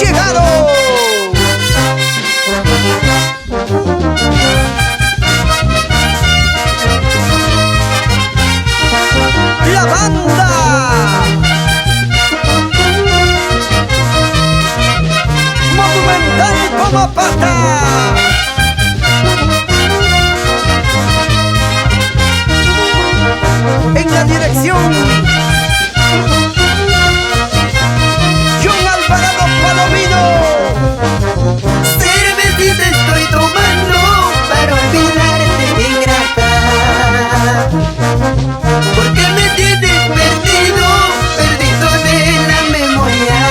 llegaron la banda Monumental como Pata. En la dirección John Alvarado Palomino. Cervecita estoy tomando para olvidarte de ingrata, porque me tienes perdido, perdido de la memoria.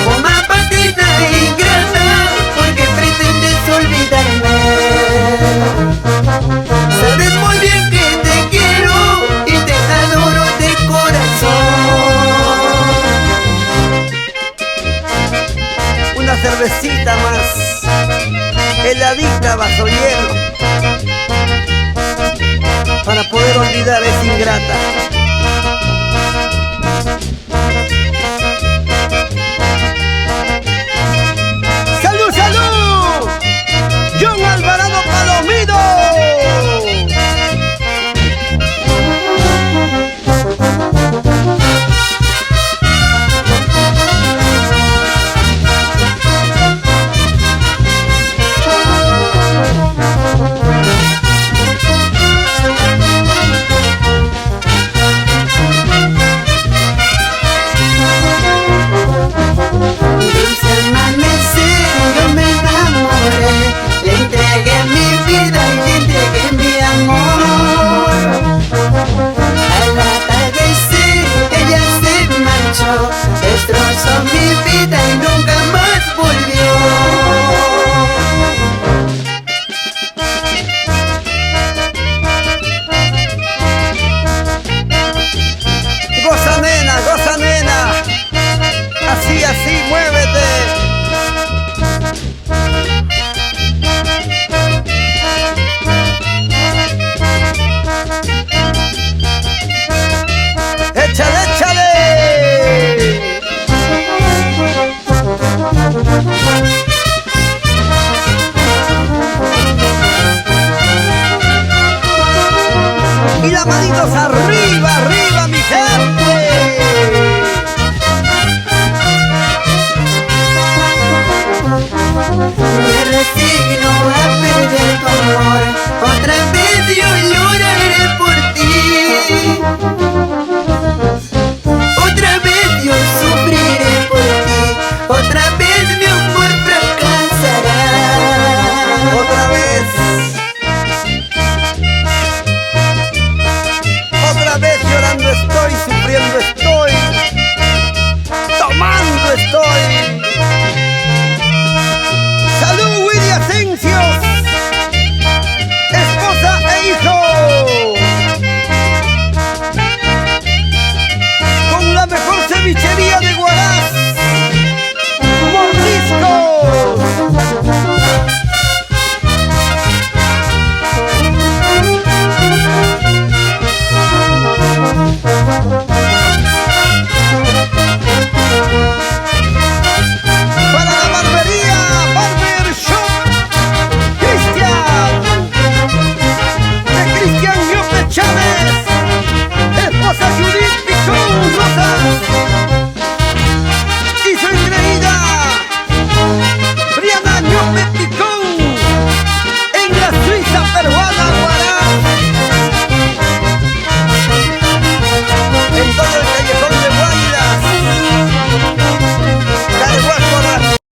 Toma patita ingrata, porque pretendes olvidarme. Sabes muy bien que te quiero y te adoro de corazón. Una cervecita más, heladita bajo hielo, para poder olvidar a esa ingrata.